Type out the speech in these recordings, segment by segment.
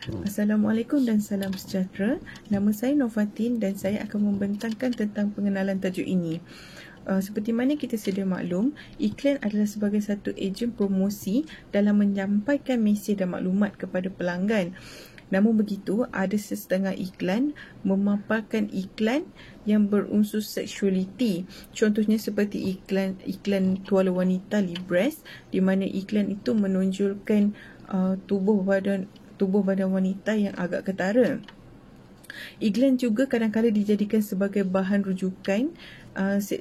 Assalamualaikum dan salam sejahtera. Nama saya Novatin dan saya akan membentangkan tentang pengenalan tajuk ini. Seperti mana kita sedia maklum, iklan adalah sebagai satu ejen promosi dalam menyampaikan mesej dan maklumat kepada pelanggan. Namun begitu, ada setengah iklan memaparkan iklan yang berunsur seksualiti. Contohnya seperti iklan tuala wanita Libres, di mana iklan itu menonjolkan tubuh badan wanita yang agak ketara. Iklan juga kadang-kadang dijadikan sebagai bahan rujukan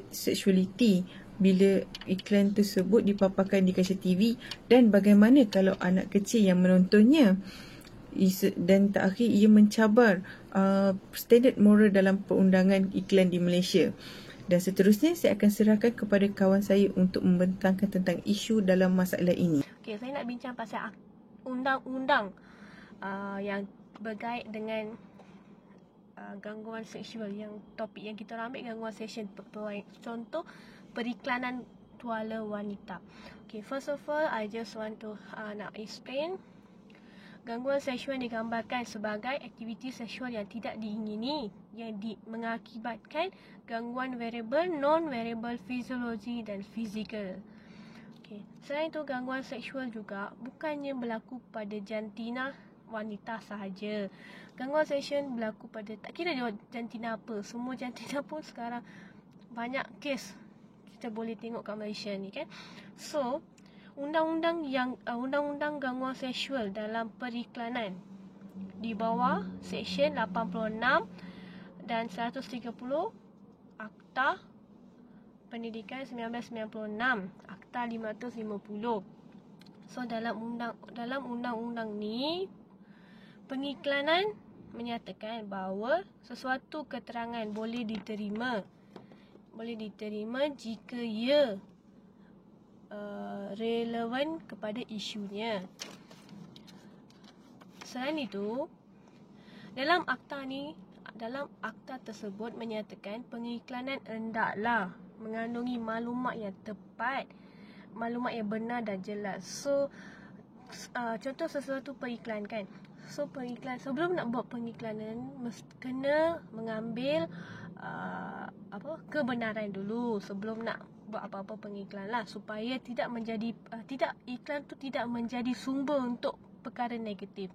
seksualiti bila iklan tersebut dipaparkan di kaca TV, dan bagaimana kalau anak kecil yang menontonnya. Dan terakhir, ia mencabar standard moral dalam perundangan iklan di Malaysia. Dan seterusnya, saya akan serahkan kepada kawan saya untuk membentangkan tentang isu dalam masalah ini. Okey, saya nak bincang pasal undang-undang yang berkait dengan gangguan seksual. Yang topik yang kita ambil gangguan seksual. Contoh periklanan tuala wanita. Okay, first of all, I just want to nak explain. Gangguan seksual digambarkan sebagai aktiviti seksual yang tidak diingini yang mengakibatkan gangguan variable, non-variable fisiologi dan fizikal. Okay. Selain itu, gangguan seksual juga bukannya berlaku pada jantina wanita sahaja. Gangguan seksual berlaku pada, tak kira jantina apa, semua jantina pun sekarang banyak kes kita boleh tengok kat Malaysia ni kan. So, undang-undang gangguan seksual dalam periklanan di bawah Seksyen 86 dan 130 Akta Pendidikan 1996, Akta 550. So dalam undang-undang ni, pengiklanan menyatakan bahawa sesuatu keterangan boleh diterima jika ia relevan kepada isunya. Selain itu, dalam akta tersebut menyatakan pengiklanan hendaklah mengandungi maklumat yang tepat, maklumat yang benar dan jelas. So, contoh sesuatu periklan kan. So, periklan, sebelum nak buat pengiklanan, kena mengambil kebenaran dulu sebelum nak buat apa-apa pengiklan lah, supaya iklan tu tidak menjadi sumber untuk perkara negatif.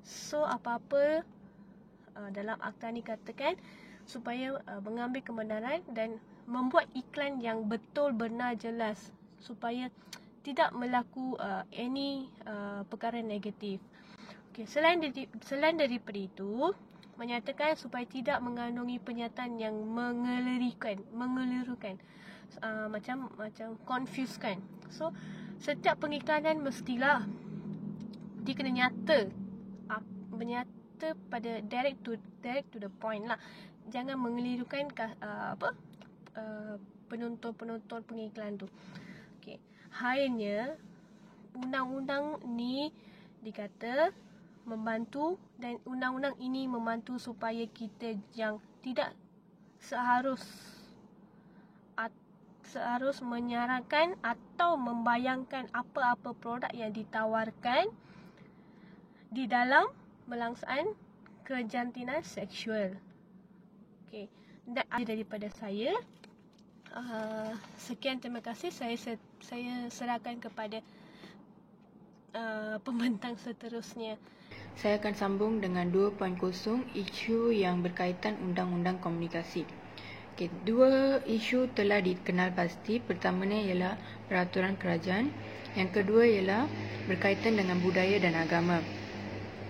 So, apa-apa dalam akta ni katakan supaya mengambil kebenaran dan membuat iklan yang betul, benar, jelas, supaya tidak berlaku any perkara negatif. Okay, selain daripada itu, menyatakan supaya tidak mengandungi pernyataan yang mengelirukan, macam confuse kan. So, setiap pengiklanan mestilah dia kena nyata pada direct to the point lah. Jangan mengelirukan penonton pengiklan tu. Okay. Halnya, undang-undang ni dikata membantu, dan undang-undang ini membantu supaya kita yang tidak seharus menyarankan atau membayangkan apa-apa produk yang ditawarkan di dalam melaksanaan kejantinan seksual. Okey, dan daripada saya. Sekian, terima kasih. Saya serahkan kepada pembentang seterusnya. Saya akan sambung dengan 2.0, isu yang berkaitan undang-undang komunikasi. Okay, dua isu telah dikenal pasti. Pertamanya ialah peraturan kerajaan. Yang kedua ialah berkaitan dengan budaya dan agama.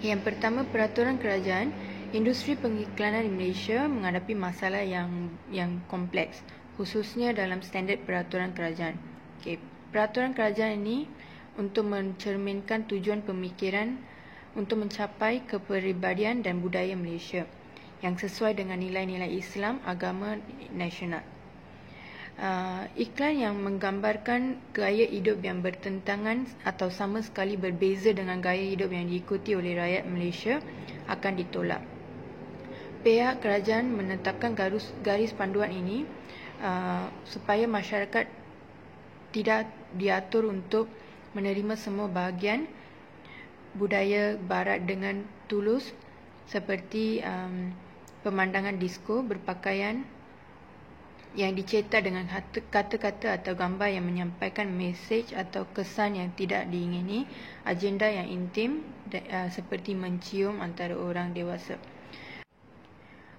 Yang pertama, peraturan kerajaan. Industri pengiklanan di Malaysia menghadapi masalah yang kompleks, khususnya dalam standard peraturan kerajaan. Okay, peraturan kerajaan ini untuk mencerminkan tujuan pemikiran untuk mencapai kepribadian dan budaya Malaysia yang sesuai dengan nilai-nilai Islam, agama nasional. Iklan yang menggambarkan gaya hidup yang bertentangan atau sama sekali berbeza dengan gaya hidup yang diikuti oleh rakyat Malaysia akan ditolak. Pihak kerajaan menetapkan garis panduan ini supaya masyarakat tidak diatur untuk menerima semua bahagian budaya barat dengan tulus seperti pemandangan disko, berpakaian yang dicetak dengan kata-kata atau gambar yang menyampaikan mesej atau kesan yang tidak diingini, agenda yang intim seperti mencium antara orang dewasa.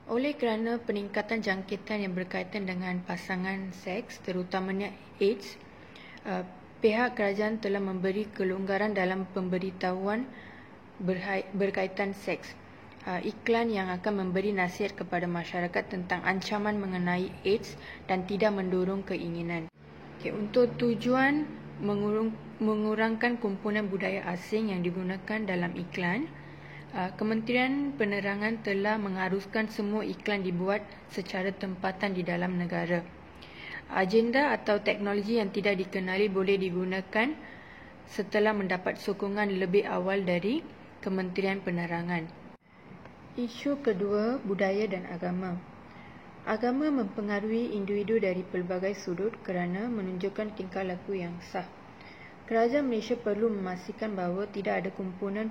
Oleh kerana peningkatan jangkitan yang berkaitan dengan pasangan seks, terutamanya AIDS, pihak kerajaan telah memberi kelonggaran dalam pemberitahuan berkaitan seks. Iklan yang akan memberi nasihat kepada masyarakat tentang ancaman mengenai AIDS dan tidak mendorong keinginan. Untuk tujuan mengurangkan komponen budaya asing yang digunakan dalam iklan, Kementerian Penerangan telah mengharuskan semua iklan dibuat secara tempatan di dalam negara. Agenda atau teknologi yang tidak dikenali boleh digunakan setelah mendapat sokongan lebih awal dari Kementerian Penerangan. Isu kedua, budaya dan agama. Agama mempengaruhi individu dari pelbagai sudut kerana menunjukkan tingkah laku yang sah. Kerajaan Malaysia perlu memastikan bahawa tidak ada komponen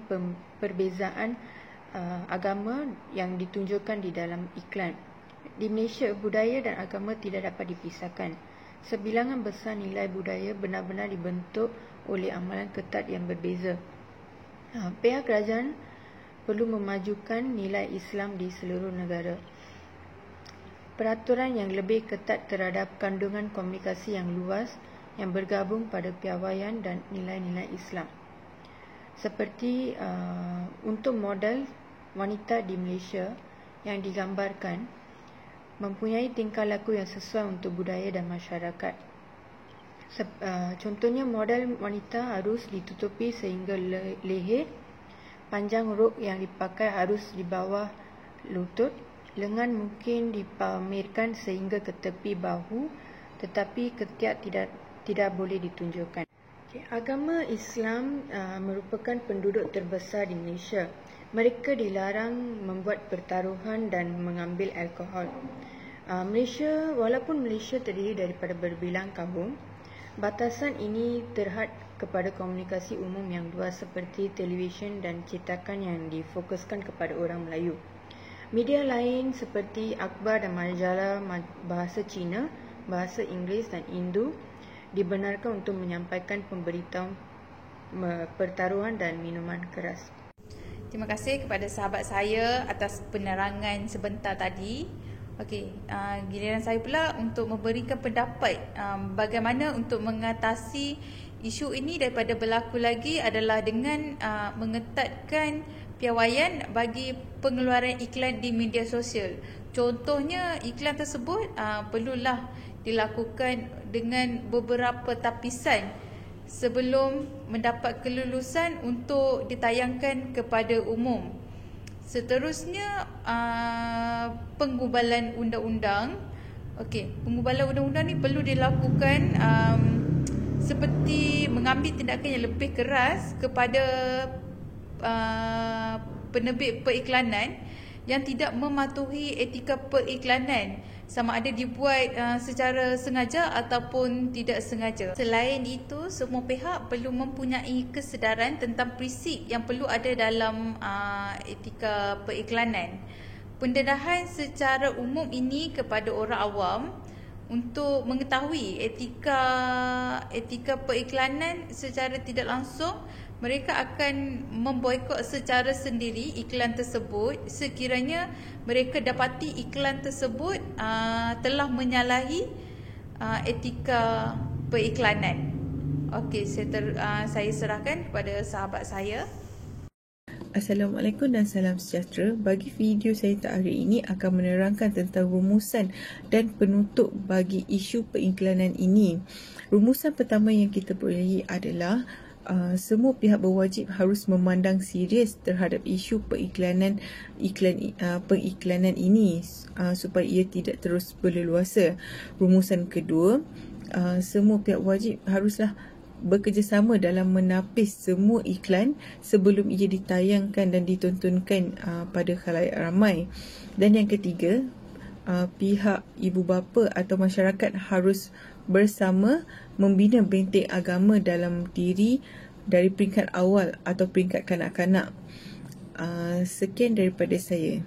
perbezaan agama yang ditunjukkan di dalam iklan. Di Malaysia, budaya dan agama tidak dapat dipisahkan. Sebilangan besar nilai budaya benar-benar dibentuk oleh amalan ketat yang berbeza. Pihak kerajaan perlu memajukan nilai Islam di seluruh negara. Peraturan yang lebih ketat terhadap kandungan komunikasi yang luas yang bergabung pada piawaian dan nilai-nilai Islam. Seperti untuk model wanita di Malaysia yang digambarkan mempunyai tingkah laku yang sesuai untuk budaya dan masyarakat. Contohnya model wanita harus ditutupi sehingga leher, panjang rok yang dipakai harus di bawah lutut, lengan mungkin dipamerkan sehingga ke tepi bahu, tetapi ketiak tidak boleh ditunjukkan. Agama Islam merupakan penduduk terbesar di Malaysia. Mereka dilarang membuat pertaruhan dan mengambil alkohol. Walaupun Malaysia terdiri daripada berbilang kaum, batasan ini terhad kepada komunikasi umum yang luas seperti televisyen dan cetakan yang difokuskan kepada orang Melayu. Media lain seperti akhbar dan majalah bahasa Cina, bahasa Inggeris dan Hindu dibenarkan untuk menyampaikan pemberitahuan pertaruhan dan minuman keras. Terima kasih kepada sahabat saya atas penerangan sebentar tadi. Okey, giliran saya pula untuk memberikan pendapat bagaimana untuk mengatasi isu ini daripada berlaku lagi adalah dengan mengetatkan piawaian bagi pengeluaran iklan di media sosial. Contohnya iklan tersebut perlulah dilakukan dengan beberapa tapisan sebelum mendapat kelulusan untuk ditayangkan kepada umum. Seterusnya penggubalan undang-undang. Okey, penggubalan undang-undang ni perlu dilakukan seperti mengambil tindakan yang lebih keras kepada penerbit periklanan yang tidak mematuhi etika periklanan, sama ada dibuat secara sengaja ataupun tidak sengaja. Selain itu, semua pihak perlu mempunyai kesedaran tentang prinsip yang perlu ada dalam etika periklanan. Pendedahan secara umum ini kepada orang awam untuk mengetahui etika periklanan secara tidak langsung, mereka akan memboikot secara sendiri iklan tersebut sekiranya mereka dapati iklan tersebut telah menyalahi etika periklanan. Okey, saya serahkan kepada sahabat saya. Assalamualaikum dan salam sejahtera. Bagi video saya hari ini akan menerangkan tentang rumusan dan penutup bagi isu periklanan ini. Rumusan pertama yang kita perolehi adalah semua pihak berwajib harus memandang serius terhadap isu periklanan ini supaya ia tidak terus berleluasa. Rumusan kedua, semua pihak wajib haruslah bekerjasama dalam menapis semua iklan sebelum ia ditayangkan dan ditontonkan pada khalayak ramai. Dan yang ketiga, pihak ibu bapa atau masyarakat harus bersama membina benteng agama dalam diri dari peringkat awal atau peringkat kanak-kanak. Sekian daripada saya.